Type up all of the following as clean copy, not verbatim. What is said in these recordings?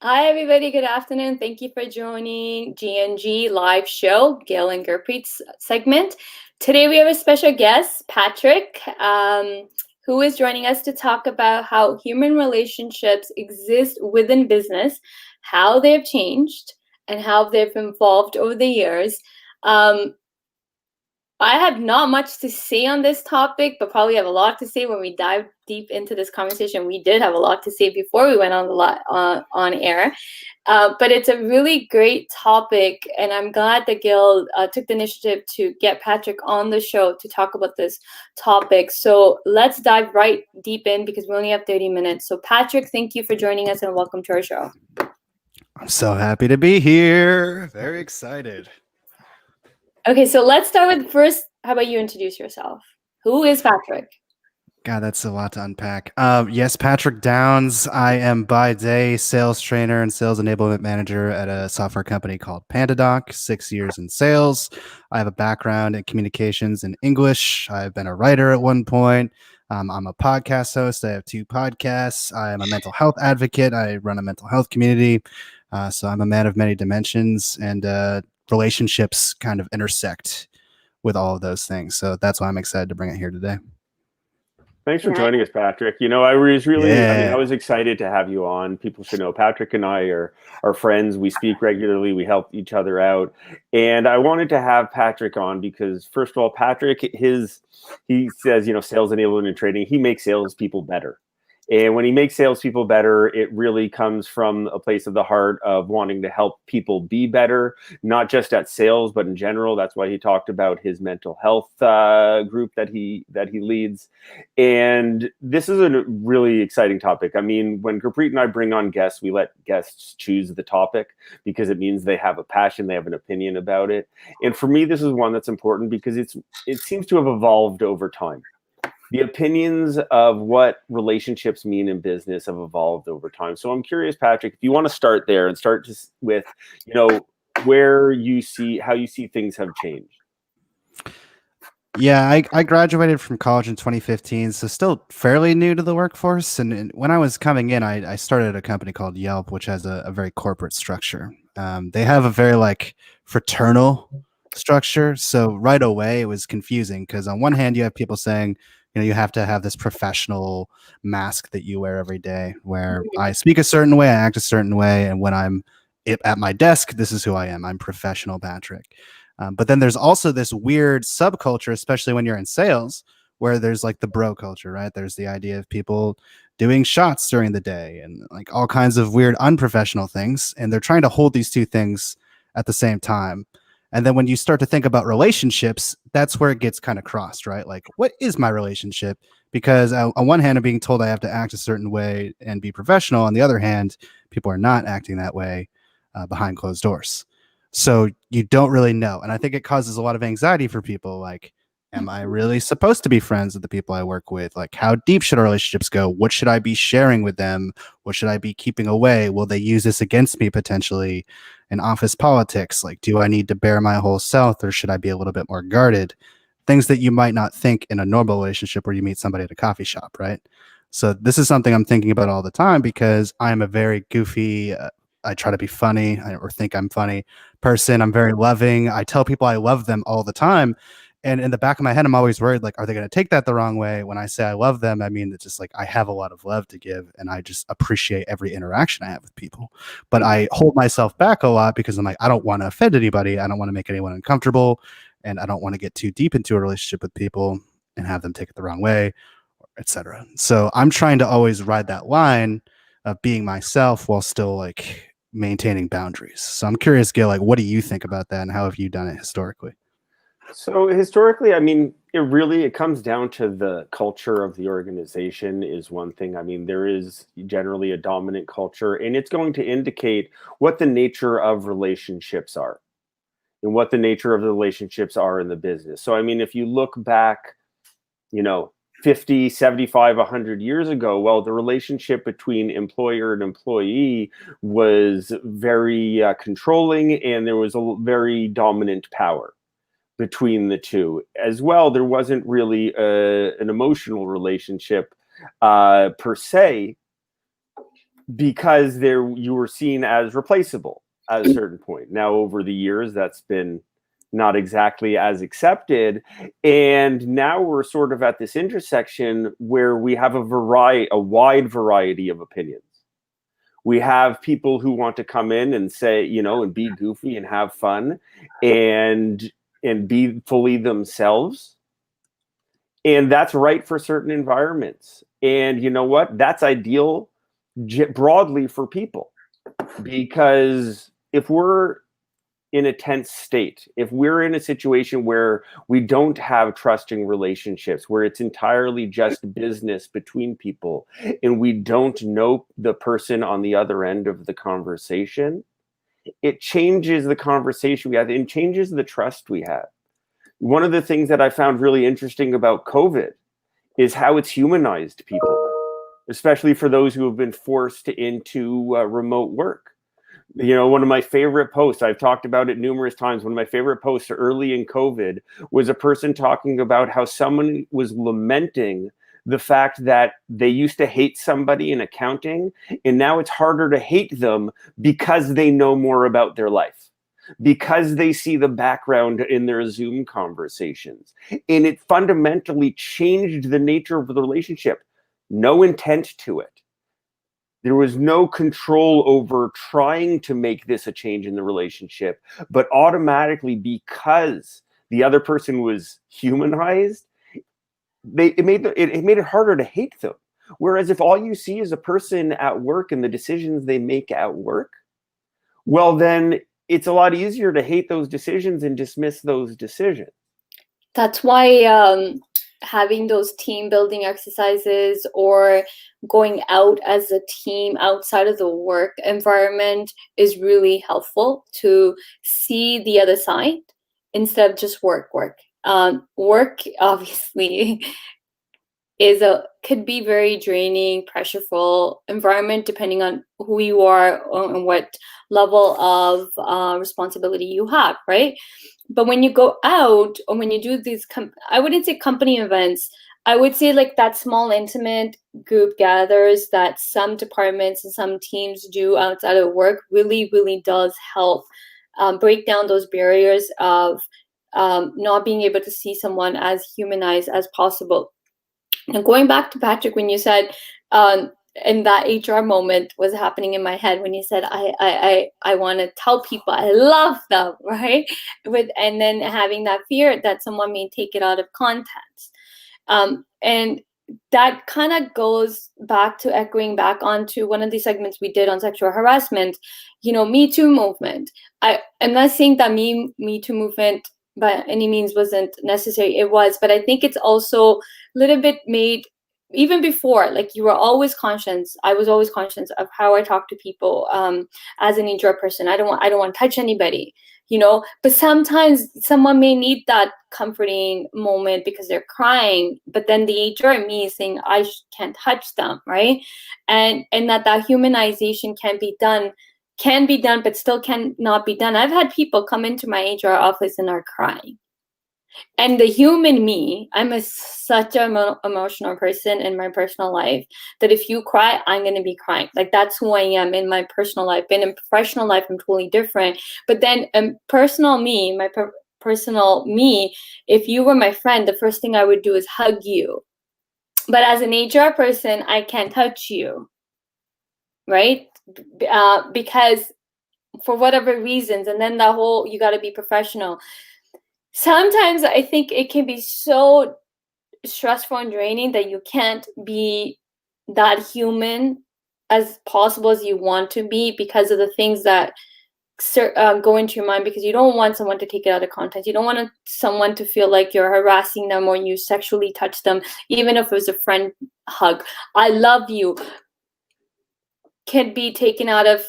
Hi, everybody. Good afternoon. Thank you for joining GNG live show, Gail and Gurpreet's segment. Today we have a special guest, Patrick, who is joining us to talk about how human relationships exist within business, how they've changed, and how they've evolved over the years. I have not much to say on this topic, but probably have a lot to say when we dive deep into this conversation. We did have a lot to say before we went on air, but it's a really great topic, and I'm glad that Gil took the initiative to get Patrick on the show to talk about this topic. So let's dive right deep in because we only have 30 minutes. So Patrick, thank you for joining us and welcome to our show. I'm so happy to be here. Very excited. Okay, so let's start with first. How about you introduce yourself? Who is Patrick? God, that's a lot to unpack. Yes, Patrick Downs. I am by day sales trainer and sales enablement manager at a software company called PandaDoc, 6 years in sales. I have a background in communications and English. I've been a writer at one point. I'm a podcast host. I have 2 podcasts. I am a mental health advocate. I run a mental health community. So I'm a man of many dimensions, and relationships kind of intersect with all of those things. So that's why I'm excited to bring it here today. Thanks for joining us, Patrick. I was excited to have you on. People should know Patrick and I are friends. We speak regularly. We help each other out. And I wanted to have Patrick on because, first of all, Patrick, he says, sales enablement and trading, he makes salespeople better. And when he makes salespeople better, it really comes from a place of the heart of wanting to help people be better, not just at sales, but in general. That's why he talked about his mental health group that he leads. And this is a really exciting topic. I mean, when Gurpreet and I bring on guests, we let guests choose the topic because it means they have a passion, they have an opinion about it. And for me, this is one that's important because it seems to have evolved over time. The opinions of what relationships mean in business have evolved over time. So I'm curious, Patrick, if you want to start there and start with, how you see things have changed. Yeah, I graduated from college in 2015, so still fairly new to the workforce. And when I was coming in, I started a company called Yelp, which has a very corporate structure. They have a very fraternal structure. So right away, it was confusing because on one hand, you have people saying, you have to have this professional mask that you wear every day where I speak a certain way, I act a certain way. And when I'm at my desk, this is who I am. I'm professional Patrick. But then there's also this weird subculture, especially when you're in sales, where there's the bro culture, right? There's the idea of people doing shots during the day and all kinds of weird unprofessional things. And they're trying to hold these two things at the same time. And then when you start to think about relationships, that's where it gets kind of crossed, right? What is my relationship? Because on one hand, I'm being told I have to act a certain way and be professional. On the other hand, people are not acting that way behind closed doors. So you don't really know. And I think it causes a lot of anxiety for people. Am I really supposed to be friends with the people I work with? How deep should our relationships go? What should I be sharing with them? What should I be keeping away? Will they use this against me potentially in office politics? Do I need to bare my whole self or should I be a little bit more guarded? Things that you might not think in a normal relationship where you meet somebody at a coffee shop, right? So this is something I'm thinking about all the time because I'm a very goofy, I try to be funny or think I'm funny person. I'm very loving. I tell people I love them all the time. And in the back of my head, I'm always worried, are they going to take that the wrong way? When I say I love them, I mean, it's just I have a lot of love to give and I just appreciate every interaction I have with people. But I hold myself back a lot because I'm I don't want to offend anybody. I don't want to make anyone uncomfortable. And I don't want to get too deep into a relationship with people and have them take it the wrong way, etc. So I'm trying to always ride that line of being myself while still maintaining boundaries. So I'm curious, Gil, what do you think about that and how have you done it historically? So historically, I mean, it comes down to the culture of the organization is one thing. I mean, there is generally a dominant culture, and it's going to indicate what the nature of relationships are and what the nature of the relationships are in the business. So, I mean, if you look back, 50, 75, 100 years ago, well, the relationship between employer and employee was very controlling, and there was a very dominant power between the two. As well, there wasn't really an emotional relationship per se. because you were seen as replaceable at a certain point. Now, over the years, that's been not exactly as accepted, and now we're sort of at this intersection where we have a wide variety of opinions. We have people who want to come in and say, and be goofy and have fun and be fully themselves. And that's right for certain environments. And you know what? That's ideal broadly for people. Because if we're in a tense state, if we're in a situation where we don't have trusting relationships, where it's entirely just business between people, and we don't know the person on the other end of the conversation, it changes the conversation we have and changes the trust we have. One of the things that I found really interesting about COVID is how it's humanized people, especially for those who have been forced into remote work. One of my favorite posts, I've talked about it numerous times, one of my favorite posts early in COVID was a person talking about how someone was lamenting the fact that they used to hate somebody in accounting, and now it's harder to hate them because they know more about their life, because they see the background in their Zoom conversations. And it fundamentally changed the nature of the relationship. No intent to it. There was no control over trying to make this a change in the relationship, but automatically, because the other person was humanized, it made it harder to hate them. Whereas if all you see is a person at work and the decisions they make at work, well, then it's a lot easier to hate those decisions and dismiss those decisions. That's why having those team building exercises or going out as a team outside of the work environment is really helpful to see the other side instead of just work. Work obviously could be very draining, pressureful environment depending on who you are and what level of responsibility you have, right? But when you go out or when you do these, I wouldn't say company events, I would say like that small intimate group gathers that some departments and some teams do outside of work really, really does help break down those barriers of not being able to see someone as humanized as possible. And going back to Patrick, when you said, and that HR moment was happening in my head when you said, I want to tell people I love them, right? And then having that fear that someone may take it out of context. And that kind of goes back to echoing back onto one of the segments we did on sexual harassment, Me Too movement. I'm not saying that Me Too movement by any means wasn't necessary. It was, but I think it's also a little bit made, even before, like you were always conscious. I was always conscious of how I talk to people as an HR person. I don't want to touch anybody, but sometimes someone may need that comforting moment because they're crying, but then the HR in me is saying I can't touch them, right? And that humanization can be done, but still cannot be done. I've had people come into my HR office and are crying. And the human me, I'm such an emotional person in my personal life that if you cry, I'm going to be crying. Like that's who I am in my personal life. And in professional life, I'm totally different. But then personal me, personal me, if you were my friend, the first thing I would do is hug you. But as an HR person, I can't touch you, right? Because for whatever reasons, and then the whole, you got to be professional. Sometimes I think it can be so stressful and draining that you can't be that human as possible as you want to be because of the things that go into your mind, because you don't want someone to take it out of context. You don't want someone to feel like you're harassing them or you sexually touch them, even if it was a friend hug. I love you can be taken out of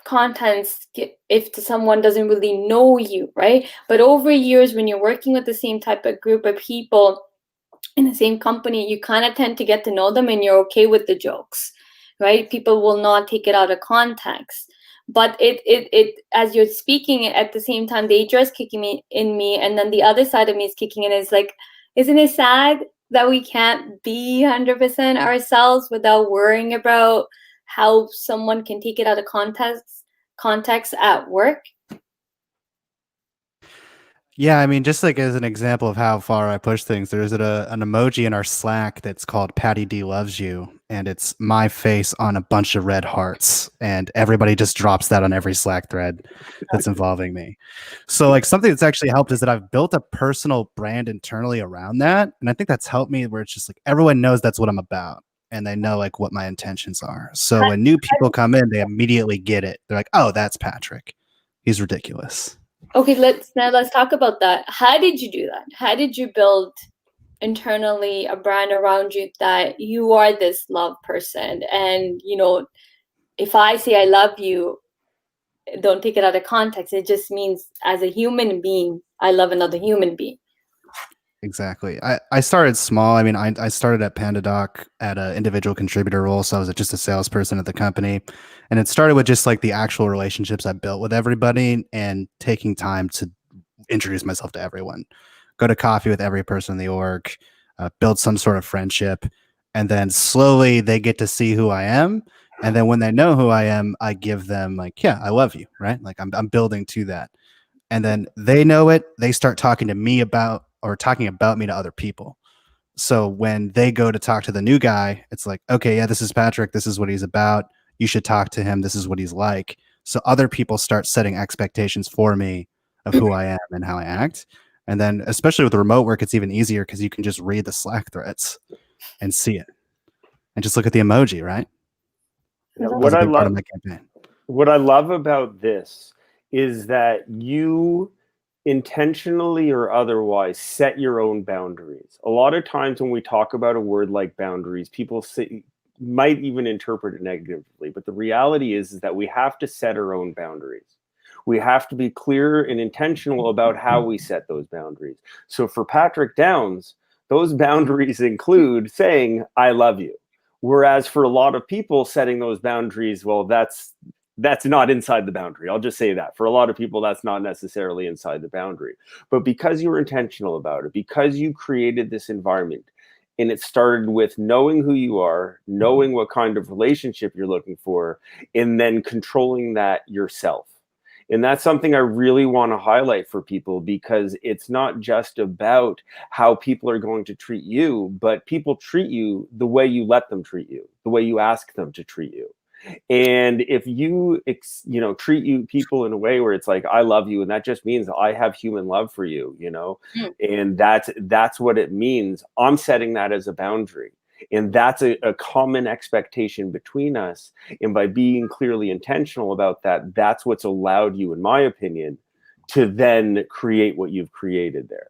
context if someone doesn't really know you, right? But over years, when you're working with the same type of group of people in the same company, you kind of tend to get to know them and you're okay with the jokes, right? People will not take it out of context. But it as you're speaking at the same time, the HR is kicking in me, and then the other side of me is kicking in. It's like, isn't it sad that we can't be 100% ourselves without worrying about how someone can take it out of context at work? Yeah, I mean, just like as an example of how far I push things, there's an emoji in our Slack that's called Patty D loves you, and it's my face on a bunch of red hearts, and everybody just drops that on every Slack thread that's involving me. So like something that's actually helped is that I've built a personal brand internally around that, and I think that's helped me where it's just like everyone knows that's what I'm about, and they know like what my intentions are. So when new people come in, they immediately get it. They're like, "Oh, that's Patrick. He's ridiculous." Okay, let's talk about that. How did you do that? How did you build internally a brand around you that you are this love person? And if I say I love you, don't take it out of context. It just means as a human being, I love another human being. Exactly. I started small. I mean, I started at PandaDoc at an individual contributor role. So I was just a salesperson at the company. And it started with just like the actual relationships I built with everybody and taking time to introduce myself to everyone, go to coffee with every person in the org, build some sort of friendship. And then slowly they get to see who I am. And then when they know who I am, I give them like, yeah, I love you. Right. Like I'm building to that. And then they know it. They start talking to me about me to other people. So when they go to talk to the new guy, it's like, okay, yeah, this is Patrick. This is what he's about. You should talk to him. This is what he's like. So other people start setting expectations for me of who I am and how I act. And then especially with remote work, it's even easier because you can just read the Slack threads and see it and just look at the emoji, right? Yeah, what I love part of my campaign. What I love about this is that you intentionally or otherwise set your own boundaries. A lot of times when we talk about a word like boundaries, people might even interpret it negatively, but the reality is that we have to set our own boundaries. We have to be clear and intentional about how we set those boundaries. So for Patrick Downs, those boundaries include saying, I love you. Whereas for a lot of people, setting those boundaries, well, that's not inside the boundary. I'll just say that. For a lot of people, that's not necessarily inside the boundary. But because you were intentional about it, because you created this environment, and it started with knowing who you are, knowing what kind of relationship you're looking for, and then controlling that yourself. And that's something I really want to highlight for people, because it's not just about how people are going to treat you, but people treat you the way you let them treat you, the way you ask them to treat you. And if you treat people in a way where it's like, I love you, and that just means I have human love for you, and that's what it means. I'm setting that as a boundary. And that's a common expectation between us. And by being clearly intentional about that, that's what's allowed you, in my opinion, to then create what you've created there.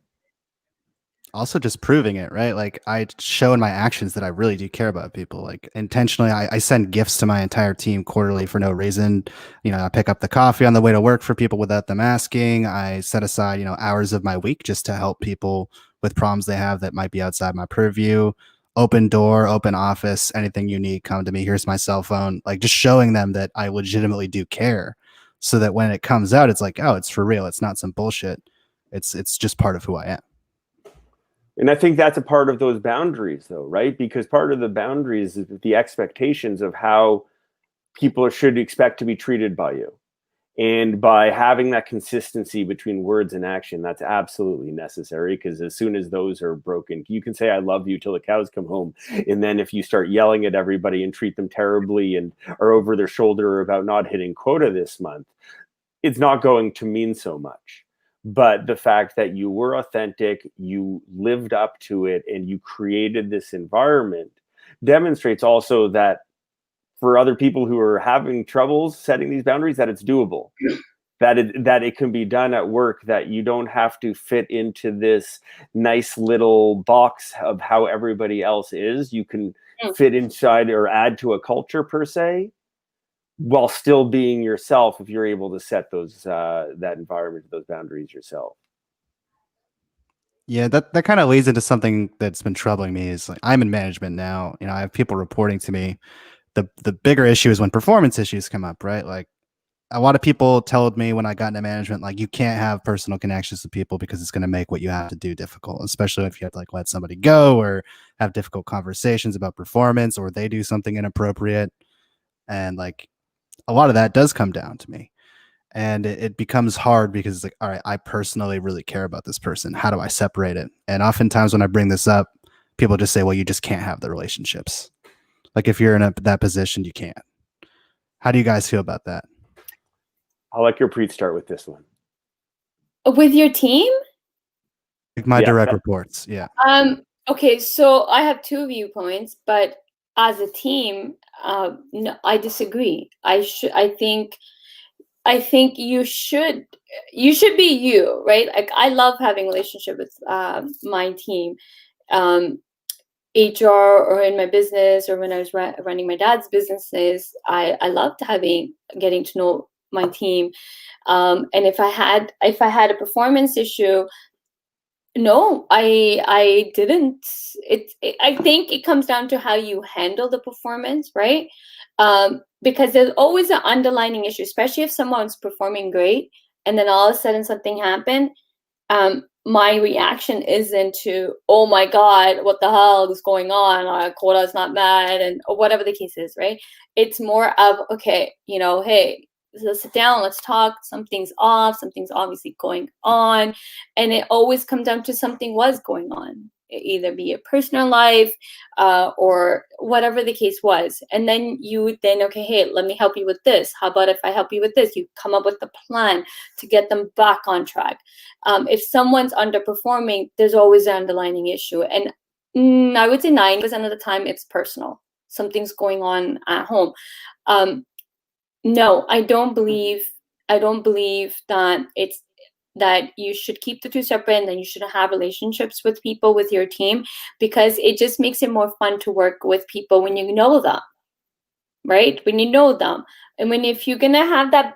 Also just proving it, right? Like I show in my actions that I really do care about people. Like intentionally, I send gifts to my entire team quarterly for no reason. I pick up the coffee on the way to work for people without them asking. I set aside, hours of my week just to help people with problems they have that might be outside my purview. Open door, open office, anything you need, come to me. Here's my cell phone. Like just showing them that I legitimately do care, so that when it comes out, it's like, oh, it's for real. It's not some bullshit. It's just part of who I am. And I think that's a part of those boundaries, though, right? Because part of the boundaries is the expectations of how people should expect to be treated by you. And by having that consistency between words and action, that's absolutely necessary, because as soon as those are broken, you can say, I love you till the cows come home. And then if you start yelling at everybody and treat them terribly and are over their shoulder about not hitting quota this month, it's not going to mean so much. But the fact that you were authentic, you lived up to it, and you created this environment demonstrates also that for other people who are having troubles setting these boundaries, that it's doable, that it can be done at work, that you don't have to fit into this nice little box of how everybody else is. You can fit inside or add to a culture per se, while still being yourself, if you're able to set those that environment, those boundaries yourself. Yeah, that kind of leads into something that's been troubling me. Is like, I'm in management now. I have people reporting to me. The bigger issue is when performance issues come up, right? Like a lot of people told me when I got into management, like you can't have personal connections with people because it's going to make what you have to do difficult, especially if you have to like let somebody go or have difficult conversations about performance, or they do something inappropriate. And like a lot of that does come down to me. And it becomes hard because it's like, all right, I personally really care about this person. How do I separate it? And oftentimes when I bring this up, people just say, well, you just can't have the relationships. Like if you're in that position, you can't. How do you guys feel about that? I'll let Gurpreet start with this one. With your team? Like my direct reports. Yeah. Okay, so I have two viewpoints, but as a team, no, I disagree. I think you should be you, right? Like I love having a relationship with my team, HR or in my business or when I was running my dad's businesses. I loved getting to know my team, and if I had a performance issue, no, I didn't. I think it comes down to how you handle the performance, right? Because there's always an underlying issue, especially if someone's performing great and then all of a sudden something happened. My reaction isn't to, oh my God, what the hell is going on? Our quota is not met, and or whatever the case is, right? It's more of, okay, hey, let's sit down, let's talk. Something's off, something's obviously going on. And it always comes down to something was going on, either be a personal life or whatever the case was. And then okay, hey, let me help you with this. How about if I help you with this? You come up with a plan to get them back on track. If someone's underperforming, there's always an underlying issue. And I would say 90% of the time it's personal. Something's going on at home. No, I don't believe that you should keep the two separate and then you should have relationships with people, with your team, because it just makes it more fun to work with people when you know them, right? When you know them. And if you're gonna have that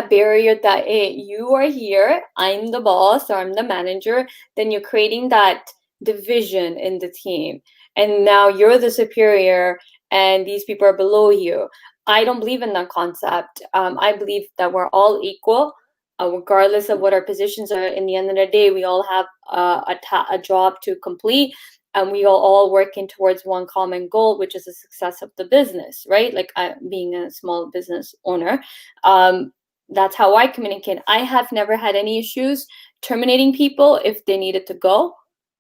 barrier that, hey, you are here, I'm the boss or I'm the manager, then you're creating that division in the team. And now you're the superior and these people are below you. I don't believe in that concept. I believe that we're all equal, regardless of what our positions are. In the end of the day, we all have a job to complete, and we are all working towards one common goal, which is the success of the business, right? Like being a small business owner, that's how I communicate. I have never had any issues terminating people if they needed to go.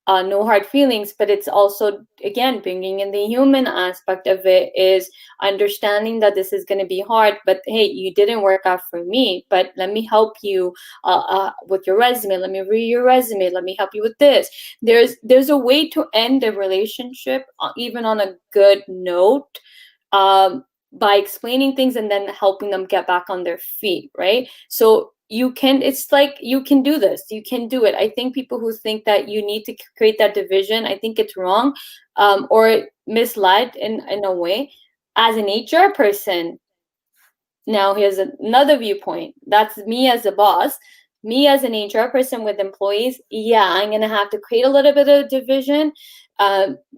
No hard feelings, but it's also, again, bringing in the human aspect of it, is understanding that this is going to be hard, but hey, you didn't work out for me, but let me help you with your resume. Let me read your resume. Let me help you with this. There's a way to end a relationship, even on a good note, by explaining things and then helping them get back on their feet, right? So it's like you can do this, you can do it. I think people who think that you need to create that division, I think it's wrong, or misled in a way. As an HR person, now here's another viewpoint. That's me as a boss. Me as an HR person with employees, yeah, I'm gonna have to create a little bit of division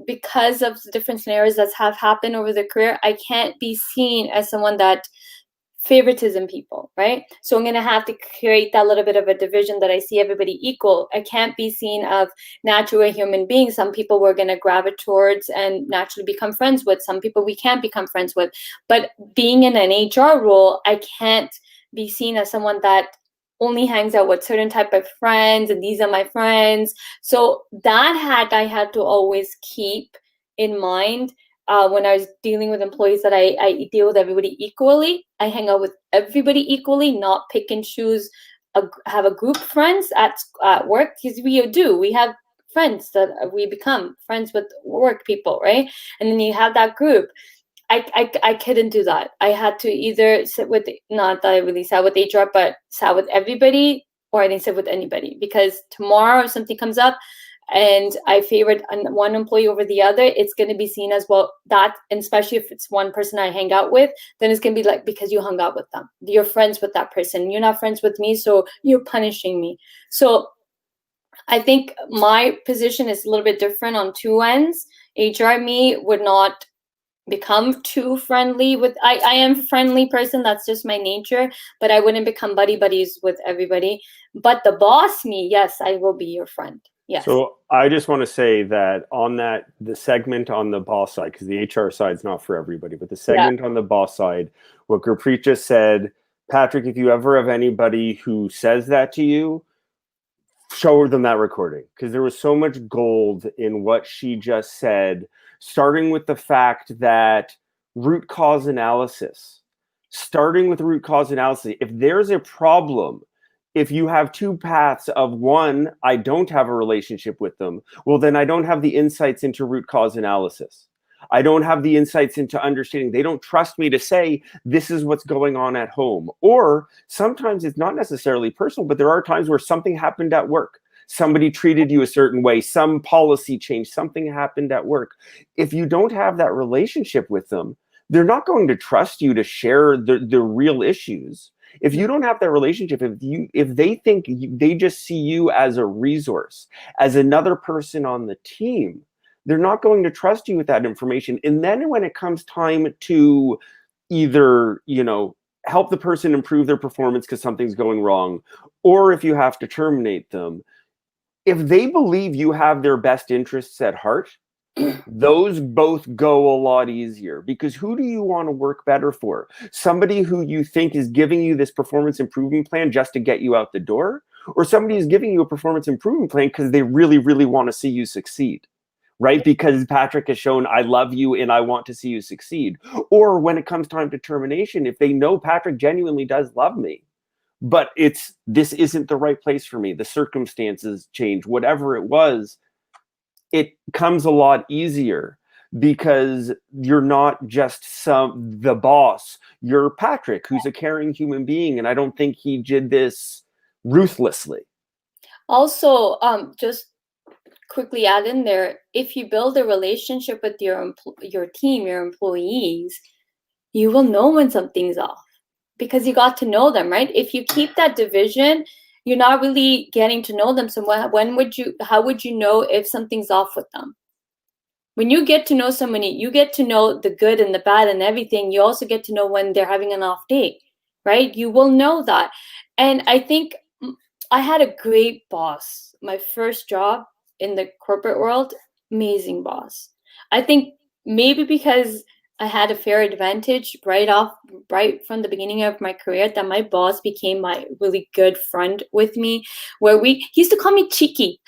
because of the different scenarios that have happened over the career. I can't be seen as someone that favoritism people, right? So I'm going to have to create that little bit of a division that I see everybody equal. I can't be seen of natural human beings. Some people we're going to gravitate towards and naturally become friends with. Some people we can't become friends with. But being in an HR role, I can't be seen as someone that only hangs out with certain type of friends and these are my friends. So that I had to always keep in mind. When I was dealing with employees, that I deal with everybody equally. I hang out with everybody equally, not pick and choose, have a group of friends at work, because we do. We have friends that we become friends with work people, right? And then you have that group. I couldn't do that. I had to either sit with, not that I really sat with HR, but sat with everybody, or I didn't sit with anybody, because tomorrow if something comes up, and I favored one employee over the other, it's going to be seen as, well, that, and especially if it's one person I hang out with, then it's going to be like, because you hung out with them, you're friends with that person, you're not friends with me, so you're punishing me. So I think my position is a little bit different on two ends. HR me would not become too friendly with, I am a friendly person, that's just my nature, but I wouldn't become buddies with everybody. But the boss me, yes, I will be your friend. Yes. So I just want to say that on the segment on the boss side, because the HR side is not for everybody, but the segment on the boss side, what Gurpreet just said, Patrick, if you ever have anybody who says that to you, show them that recording, because there was so much gold in what she just said, starting with the fact that root cause analysis, if there's a problem, if you have two paths of one, I don't have a relationship with them, well, then I don't have the insights into root cause analysis. I don't have the insights into understanding. They don't trust me to say, this is what's going on at home. Or sometimes it's not necessarily personal, but there are times where something happened at work. Somebody treated you a certain way, some policy change, something happened at work. If you don't have that relationship with them, they're not going to trust you to share the real issues. If you don't have that relationship, if they think they just see you as a resource, as another person on the team, they're not going to trust you with that information. And then when it comes time to either, help the person improve their performance because something's going wrong, or if you have to terminate them, if they believe you have their best interests at heart, those both go a lot easier, because who do you want to work better for? Somebody who you think is giving you this performance improvement plan just to get you out the door, or somebody who's giving you a performance improvement plan because they really, really want to see you succeed, right? Because Patrick has shown, I love you and I want to see you succeed. Or when it comes time to termination, if they know Patrick genuinely does love me, but this isn't the right place for me, the circumstances change, whatever it was, it comes a lot easier because you're not just the boss. You're Patrick, who's a caring human being, and I don't think he did this ruthlessly. Also, just quickly add in there, if you build a relationship with your team, your employees, you will know when something's off because you got to know them, right? If you keep that division, you're not really getting to know them. So how would you know if something's off with them? When you get to know somebody, you get to know the good and the bad and everything. You also get to know when they're having an off day, right? You will know that. And I think I had a great boss. My first job in the corporate world, amazing boss. I think maybe because I had a fair advantage right from the beginning of my career, that my boss became my really good friend with me, where he used to call me Cheeky.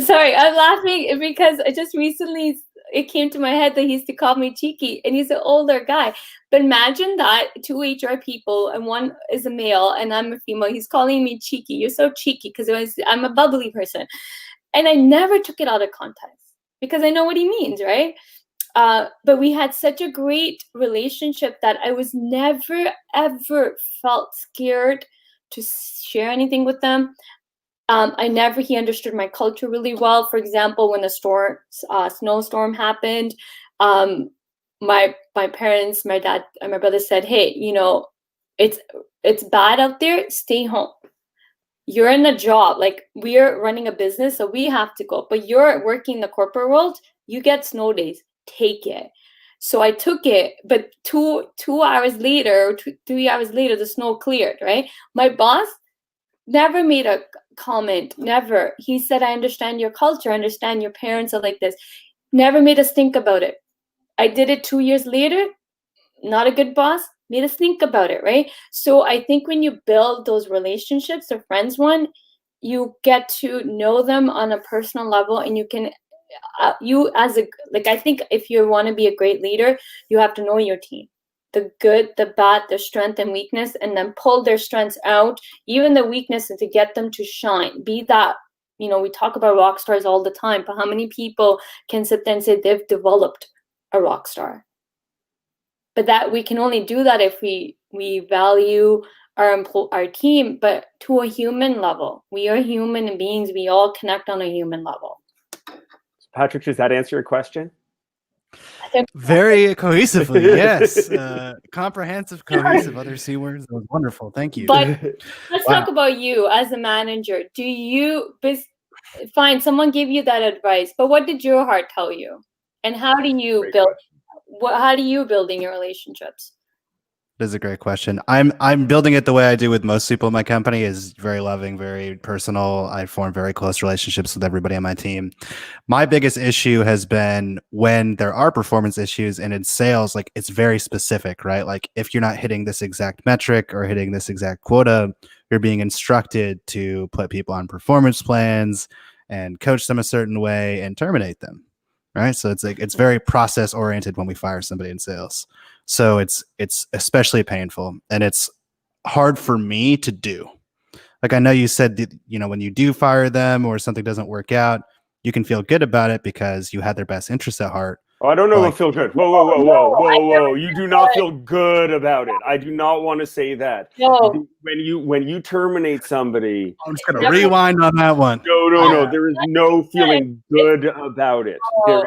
Sorry, I'm laughing because I just recently, it came to my head that he used to call me Cheeky, and he's an older guy. But imagine that, two HR people, and one is a male and I'm a female. He's calling me Cheeky. You're so cheeky, because I'm a bubbly person. And I never took it out of context because I know what he means, right? But we had such a great relationship that I was never, ever felt scared to share anything with them. He understood my culture really well. For example, when the snowstorm happened, my parents, my dad and my brother said, hey, it's bad out there, stay home. You're in a job, like we're running a business, so we have to go, but you're working in the corporate world, you get snow days, take it. So I took it, but 2 hours later, 3 hours later, the snow cleared, right? My boss never made a comment, never. He said, I understand your culture, I understand your parents are like this. Never made us think about it. I did it 2 years later, not a good boss, made us think about it, right? So I think when you build those relationships, the friends one, you get to know them on a personal level, and you can, I think if you want to be a great leader, you have to know your team, the good, the bad, the strength and weakness, and then pull their strengths out, even the weaknesses, to get them to shine. Be that, we talk about rock stars all the time, but how many people can sit there and say they've developed a rock star? But that we can only do that if we value our team, but to a human level. We are human beings. We all connect on a human level. Patrick, does that answer your question? Very cohesively, yes. Comprehensive, cohesive, other C words. That was wonderful. Thank you. But let's talk about you as a manager. Do you, fine, someone gave you that advice, but what did your heart tell you? And how do you build? How do you build in your relationships? That is a great question. I'm building it the way I do with most people in my company, is very loving, very personal. I form very close relationships with everybody on my team. My biggest issue has been when there are performance issues, and in sales, like it's very specific, right? Like if you're not hitting this exact metric or hitting this exact quota, you're being instructed to put people on performance plans and coach them a certain way and terminate them. Right. So it's like it's very process oriented when we fire somebody in sales. So it's especially painful, and it's hard for me to do. Like I know you said that, when you do fire them or something doesn't work out, you can feel good about it because you had their best interests at heart. Oh, I don't know what feel good. Whoa. You do not feel good about it. I do not want to say that. No. When you terminate somebody, I'm just gonna rewind on that one. No. There is no feeling good about it.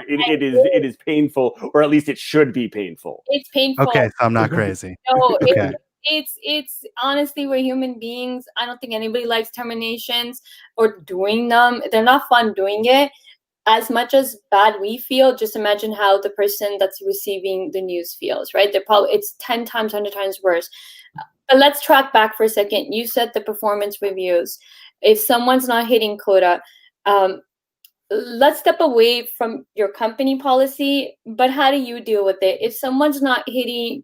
It is painful, or at least it should be painful. It's painful. Okay, so I'm not crazy. No, Okay. it's honestly, we're human beings. I don't think anybody likes terminations or doing them. They're not fun doing it. As much as bad we feel, just imagine how the person that's receiving the news feels, right? It's 10 times, 100 times worse. But let's track back for a second. You said the performance reviews. If someone's not hitting quota, let's step away from your company policy, but how do you deal with it? If someone's not hitting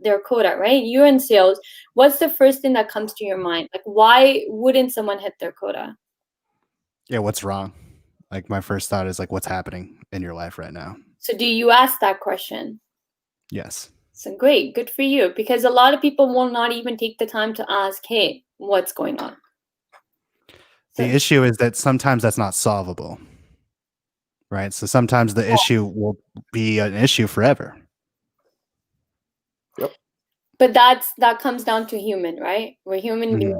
their quota, right? You're in sales. What's the first thing that comes to your mind? Like, why wouldn't someone hit their quota? Yeah, what's wrong? Like my first thought is like, what's happening in your life right now? So do you ask that question? Yes. So great, good for you. Because a lot of people will not even take the time to ask, hey, what's going on? The issue is that sometimes that's not solvable, right? So sometimes the issue will be an issue forever. Yep. But that comes down to human, right? We're human beings.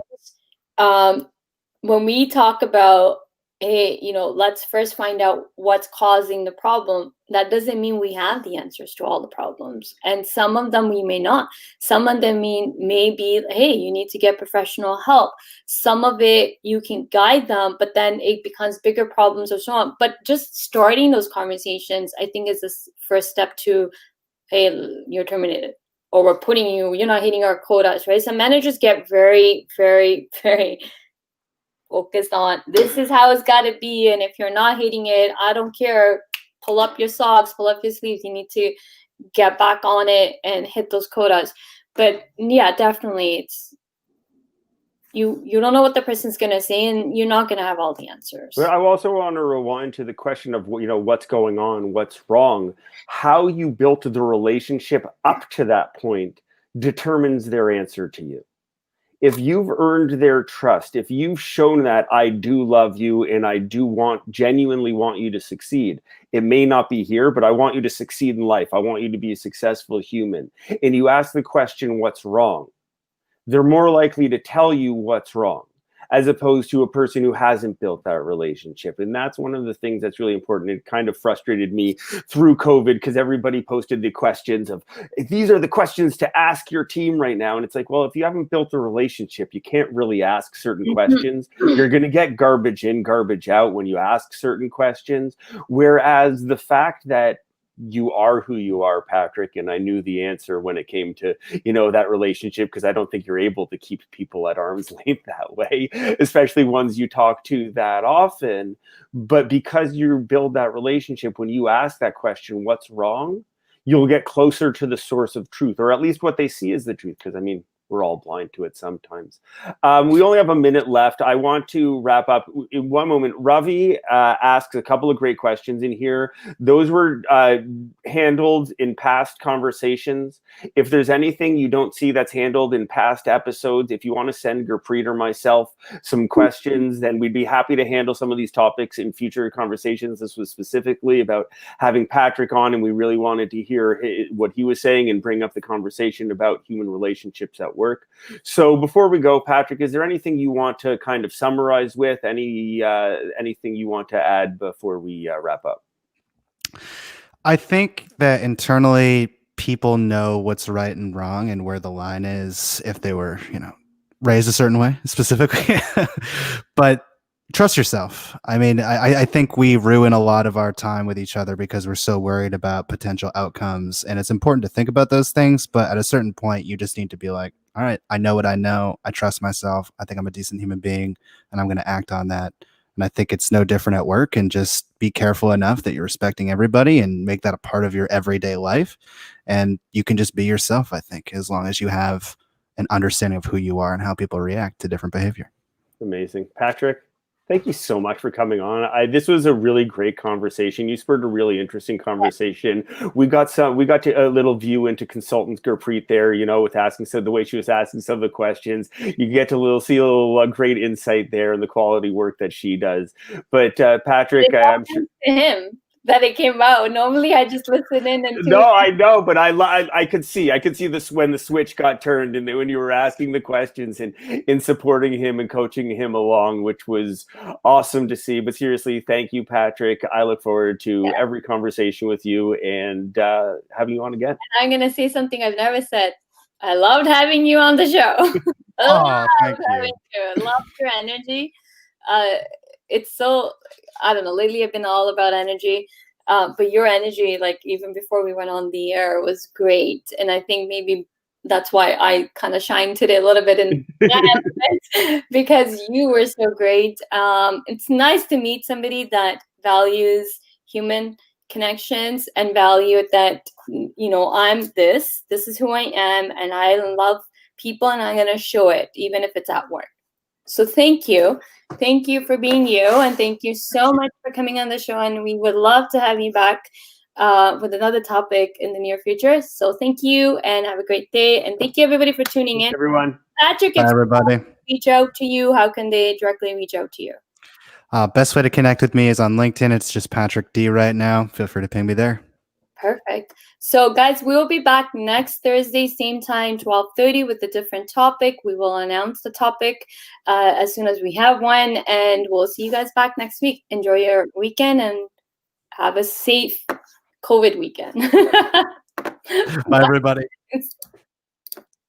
When we talk about, hey, let's first find out what's causing the problem, that doesn't mean we have the answers to all the problems. And some of them we may not. Some of them may be, hey, you need to get professional help. Some of it you can guide them, but then it becomes bigger problems or so on. But just starting those conversations, I think, is the first step to, hey, you're terminated, or you're not hitting our quotas, right? Some managers get very, very, very focused on, this is how it's got to be, and if you're not hitting it, I don't care. Pull up your socks, pull up your sleeves. You need to get back on it and hit those quotas. But yeah, definitely, it's you don't know what the person's gonna say, and you're not gonna have all the answers. But I also want to rewind to the question of what's going on, what's wrong. How you built the relationship up to that point determines their answer to you. If you've earned their trust, if you've shown that I do love you and I do genuinely want you to succeed, it may not be here, but I want you to succeed in life. I want you to be a successful human. And you ask the question, what's wrong? They're more likely to tell you what's wrong, as opposed to a person who hasn't built that relationship. And that's one of the things that's really important. It kind of frustrated me through COVID because everybody posted the questions of, these are the questions to ask your team right now. And it's like, well, if you haven't built a relationship, you can't really ask certain questions. You're going to get garbage in, garbage out when you ask certain questions. Whereas the fact that you are who you are, Patrick, and I knew the answer when it came to that relationship, because I don't think you're able to keep people at arm's length that way, especially ones you talk to that often. But because you build that relationship, when you ask that question, what's wrong, you'll get closer to the source of truth, or at least what they see as the truth, because we're all blind to it sometimes. We only have a minute left. I want to wrap up in one moment. Ravi asks a couple of great questions in here. Those were handled in past conversations. If there's anything you don't see that's handled in past episodes, if you want to send Gurpreet or myself some questions, then we'd be happy to handle some of these topics in future conversations. This was specifically about having Patrick on, and we really wanted to hear what he was saying and bring up the conversation about human relationships at work. So before we go, Patrick, is there anything you want to kind of summarize with? Anything you want to add before we wrap up? I think that internally people know what's right and wrong and where the line is if they were, raised a certain way specifically. But trust yourself. I mean, I think we ruin a lot of our time with each other because we're so worried about potential outcomes. And it's important to think about those things. But at a certain point, you just need to be like, all right, I know what I know. I trust myself. I think I'm a decent human being and I'm going to act on that. And I think it's no different at work, and just be careful enough that you're respecting everybody and make that a part of your everyday life. And you can just be yourself, I think, as long as you have an understanding of who you are and how people react to different behavior. Amazing. Patrick, thank you so much for coming on. This was a really great conversation. You spurred a really interesting conversation. We got a little view into consultant Gurpreet there, with asking the way she was asking some of the questions. You get to see a little great insight there in the quality work that she does. But Patrick, I'm sure him that it came out. Normally I just listen in and no, I know, but I could see this when the switch got turned and when you were asking the questions and in supporting him and coaching him along, which was awesome to see. But seriously, thank you, Patrick. I look forward to every conversation with you and having you on again. And I'm gonna say something I've never said. I loved having you on the show. Thank you. Loved your energy. It's so, I don't know, lately I've been all about energy, but your energy, like even before we went on the air, was great. And I think maybe that's why I kind of shined today a little bit in that element, because you were so great. It's nice to meet somebody that values human connections and value that, I'm this is who I am, and I love people, and I'm going to show it, even if it's at work. So thank you for being you, and thank you so much for coming on the show, and we would love to have you back with another topic in the near future. So thank you, and have a great day, and thank you everybody for tuning in. Everyone. Patrick, if everybody reach out to you, how can they directly reach out to you? Best way to connect with me is on LinkedIn. It's just Patrick D right now. Feel free to ping me there. Perfect. So guys, we will be back next Thursday, same time, 12:30, with a different topic. We will announce the topic as soon as we have one, and we'll see you guys back next week. Enjoy your weekend and have a safe COVID weekend. Bye, everybody.